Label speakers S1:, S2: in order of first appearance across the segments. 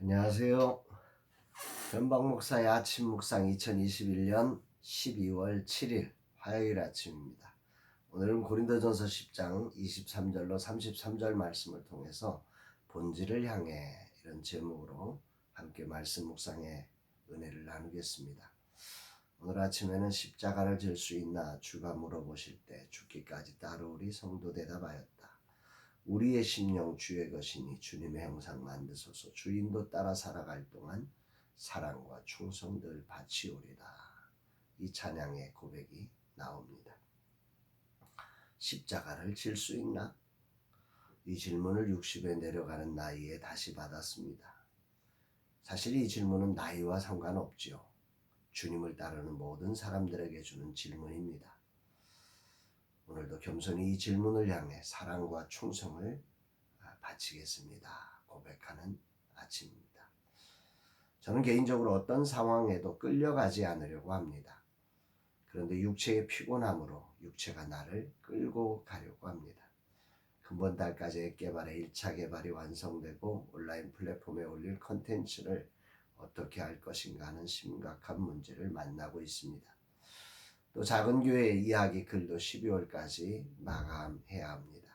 S1: 안녕하세요. 변박 목사의 아침 묵상 2021년 12월 7일 화요일 아침입니다. 오늘은 고린도전서 10장 23절로 33절 말씀을 통해서 본질을 향해 이런 제목으로 함께 말씀 묵상의 은혜를 나누겠습니다. 오늘 아침에는 십자가를 질 수 있나 주가 물어보실 때 죽기까지 따르오리 성도 대답하였다. 우리의 심령 주의 것이니 주님의 형상 만드소서. 주인도 따라 살아갈 동안 사랑과 충성 늘 바치오리다. 이 찬양의 고백이 나옵니다. 십자가를 질 수 있나? 이 질문을 60에 내려가는 나이에 다시 받았습니다. 사실 이 질문은 나이와 상관없지요. 주님을 따르는 모든 사람들에게 주는 질문입니다. 오늘도 겸손히 이 질문을 향해 사랑과 충성을 바치겠습니다. 고백하는 아침입니다. 저는 개인적으로 어떤 상황에도 끌려가지 않으려고 합니다. 그런데 육체의 피곤함으로 육체가 나를 끌고 가려고 합니다. 금번 달까지 앱 개발의 1차 개발이 완성되고 온라인 플랫폼에 올릴 컨텐츠를 어떻게 할 것인가 하는 심각한 문제를 만나고 있습니다. 또 작은 교회 이야기 글도 12월까지 마감해야 합니다.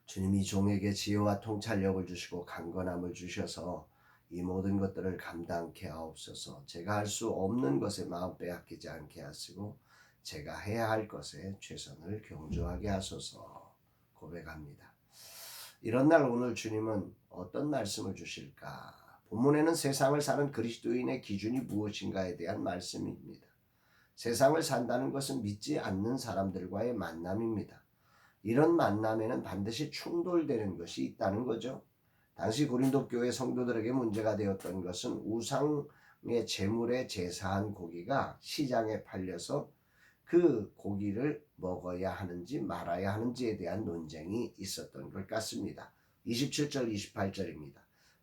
S1: 주님이 종에게 지혜와 통찰력을 주시고 강건함을 주셔서 이 모든 것들을 감당케 하옵소서. 제가 할 수 없는 것에 마음 빼앗기지 않게 하시고 제가 해야 할 것에 최선을 경주하게 하소서 고백합니다. 이런 날 오늘 주님은 어떤 말씀을 주실까? 본문에는 세상을 사는 그리스도인의 기준이 무엇인가에 대한 말씀입니다. 세상을 산다는 것은 믿지 않는 사람들과의 만남입니다. 이런 만남에는 반드시 충돌되는 것이 있다는 거죠. 당시 고린도 교회 성도들에게 문제가 되었던 것은 우상의 제물에 제사한 고기가 시장에 팔려서 그 고기를 먹어야 하는지 말아야 하는지에 대한 논쟁이 있었던 것 같습니다. 27절 28절입니다.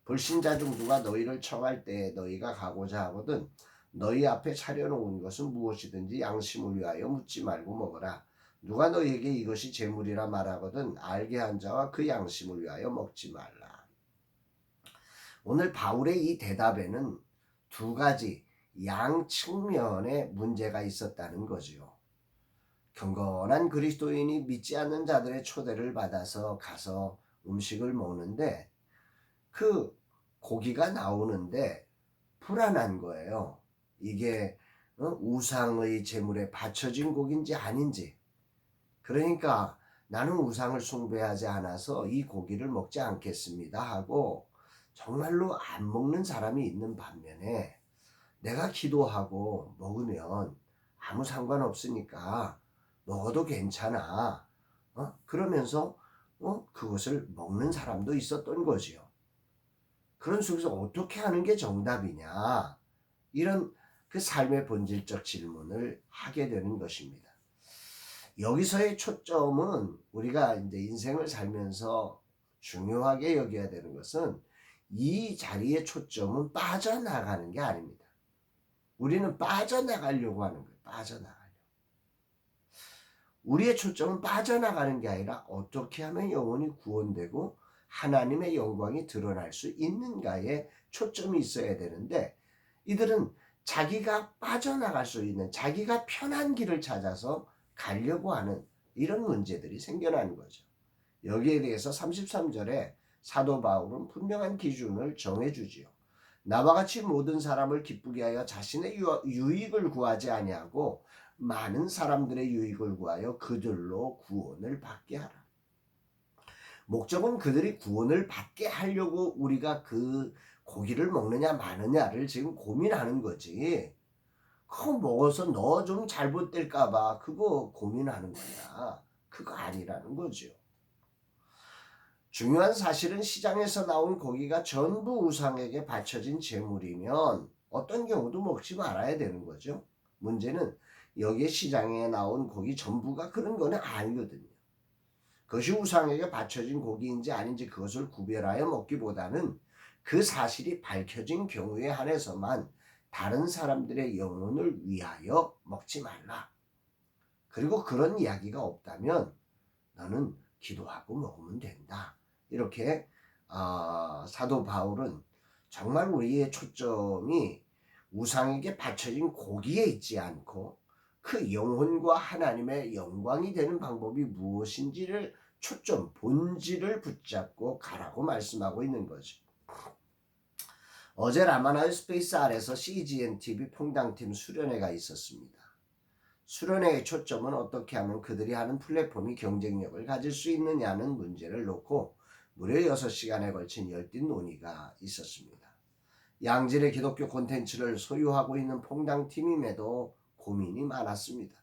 S1: 불신자 중 누가 너희를 청할 때에 너희가 가고자 하거든 너희 앞에 차려놓은 것은 무엇이든지 양심을 위하여 묻지 말고 먹어라. 누가 너희에게 이것이 제물이라 말하거든 알게 한 자와 그 양심을 위하여 먹지 말라. 오늘 바울의 이 대답에는 두 가지 양측면의 문제가 있었다는 거지요. 경건한 그리스도인이 믿지 않는 자들의 초대를 받아서 가서 음식을 먹는데 그 고기가 나오는데 불안한 거예요. 이게 우상의 제물에 바쳐진 고기인지 아닌지. 그러니까 나는 우상을 숭배하지 않아서 이 고기를 먹지 않겠습니다 하고 정말로 안 먹는 사람이 있는 반면에 내가 기도하고 먹으면 아무 상관없으니까 먹어도 괜찮아. 그러면서 그것을 먹는 사람도 있었던 거지요. 그런 속에서 어떻게 하는 게 정답이냐. 이런 그 삶의 본질적 질문을 하게 되는 것입니다. 여기서의 초점은 우리가 이제 인생을 살면서 중요하게 여겨야 되는 것은 이 자리의 초점은 빠져나가는 게 아닙니다. 우리는 빠져나가려고 하는 거예요. 빠져나가려고. 우리의 초점은 빠져나가는 게 아니라 어떻게 하면 영혼이 구원되고 하나님의 영광이 드러날 수 있는가에 초점이 있어야 되는데 이들은 자기가 빠져나갈 수 있는 자기가 편한 길을 찾아서 가려고 하는 이런 문제들이 생겨나는 거죠. 여기에 대해서 33절에 사도 바울은 분명한 기준을 정해주지요. 나와 같이 모든 사람을 기쁘게 하여 자신의 유익을 구하지 아니하고 많은 사람들의 유익을 구하여 그들로 구원을 받게 하라. 목적은 그들이 구원을 받게 하려고 우리가 그 고기를 먹느냐 마느냐를 지금 고민하는 거지. 그거 먹어서 너 좀 잘못될까 봐 그거 고민하는 거야. 그거 아니라는 거죠. 중요한 사실은 시장에서 나온 고기가 전부 우상에게 바쳐진 제물이면 어떤 경우도 먹지 말아야 되는 거죠. 문제는 여기에 시장에 나온 고기 전부가 그런 건 아니거든요. 그것이 우상에게 바쳐진 고기인지 아닌지 그것을 구별하여 먹기보다는 그 사실이 밝혀진 경우에 한해서만 다른 사람들의 영혼을 위하여 먹지 말라. 그리고 그런 이야기가 없다면 너는 기도하고 먹으면 된다. 이렇게 사도 바울은 정말 우리의 초점이 우상에게 바쳐진 고기에 있지 않고 그 영혼과 하나님의 영광이 되는 방법이 무엇인지를 초점, 본질을 붙잡고 가라고 말씀하고 있는 거죠. 어제 라마나유 스페이스 R에서 CGN-TV 퐁당팀 수련회가 있었습니다. 수련회의 초점은 어떻게 하면 그들이 하는 플랫폼이 경쟁력을 가질 수 있느냐는 문제를 놓고 무려 6시간에 걸친 열띤 논의가 있었습니다. 양질의 기독교 콘텐츠를 소유하고 있는 퐁당팀임에도 고민이 많았습니다.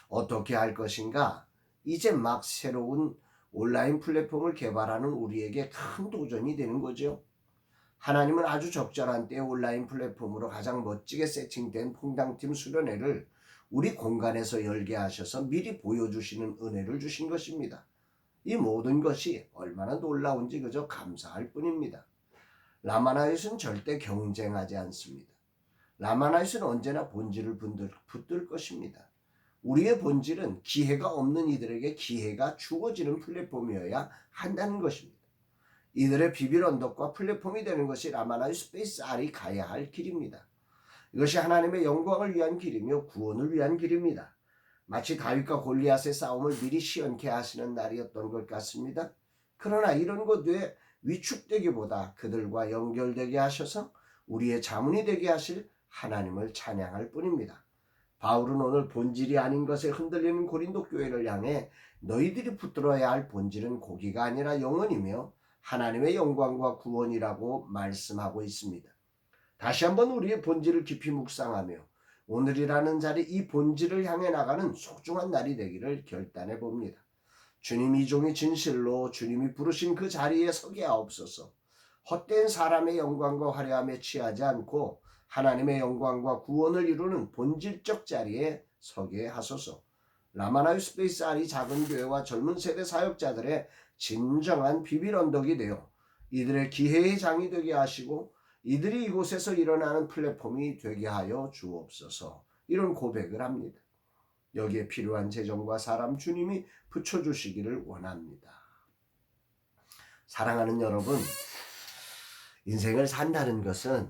S1: 어떻게 할 것인가? 이제 막 새로운 온라인 플랫폼을 개발하는 우리에게 큰 도전이 되는 거죠. 하나님은 아주 적절한 때에 온라인 플랫폼으로 가장 멋지게 세팅된 퐁당팀 수련회를 우리 공간에서 열게 하셔서 미리 보여주시는 은혜를 주신 것입니다. 이 모든 것이 얼마나 놀라운지 그저 감사할 뿐입니다. 라마나잇은 절대 경쟁하지 않습니다. 라마나잇은 언제나 본질을 붙들 것입니다. 우리의 본질은 기회가 없는 이들에게 기회가 주어지는 플랫폼이어야 한다는 것입니다. 이들의 비빌 언덕과 플랫폼이 되는 것이 라마나잇 스페이스 R이 가야 할 길입니다. 이것이 하나님의 영광을 위한 길이며 구원을 위한 길입니다. 마치 다윗과 골리앗의 싸움을 미리 시연케 하시는 날이었던 것 같습니다. 그러나 이런 것 외에 위축되기보다 그들과 연결되게 하셔서 우리의 자문이 되게 하실 하나님을 찬양할 뿐입니다. 바울은 오늘 본질이 아닌 것에 흔들리는 고린도 교회를 향해 너희들이 붙들어야 할 본질은 고기가 아니라 영혼이며 하나님의 영광과 구원이라고 말씀하고 있습니다. 다시 한번 우리의 본질을 깊이 묵상하며 오늘이라는 자리 이 본질을 향해 나가는 소중한 날이 되기를 결단해 봅니다. 주님 이 종이 진실로 주님이 부르신 그 자리에 서게 하옵소서. 헛된 사람의 영광과 화려함에 취하지 않고 하나님의 영광과 구원을 이루는 본질적 자리에 서게 하소서. 라마나유 스페이스 R이 작은 교회와 젊은 세대 사역자들의 진정한 비빌 언덕이 되어 이들의 기회의 장이 되게 하시고 이들이 이곳에서 일어나는 플랫폼이 되게 하여 주옵소서. 이런 고백을 합니다. 여기에 필요한 재정과 사람 주님이 붙여주시기를 원합니다. 사랑하는 여러분, 인생을 산다는 것은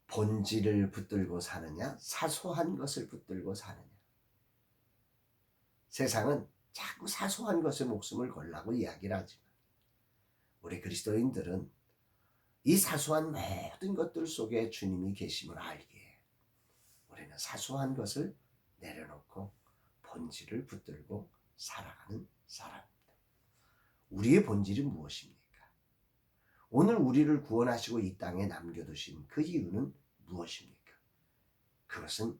S1: 본질을 붙들고 사느냐, 사소한 것을 붙들고 사느냐. 세상은 자꾸 사소한 것에 목숨을 걸라고 이야기를 하지만 우리 그리스도인들은 이 사소한 모든 것들 속에 주님이 계심을 알기에 우리는 사소한 것을 내려놓고 본질을 붙들고 살아가는 사람입니다. 우리의 본질이 무엇입니까? 오늘 우리를 구원하시고 이 땅에 남겨두신 그 이유는 무엇입니까? 그것은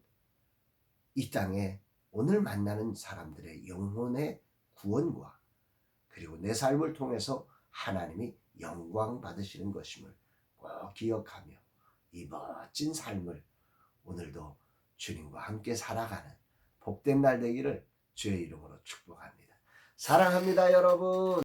S1: 이 땅에 오늘 만나는 사람들의 영혼의 구원과 그리고 내 삶을 통해서 하나님이 영광 받으시는 것임을 꼭 기억하며 이 멋진 삶을 오늘도 주님과 함께 살아가는 복된 날 되기를 주의 이름으로 축복합니다. 사랑합니다, 여러분.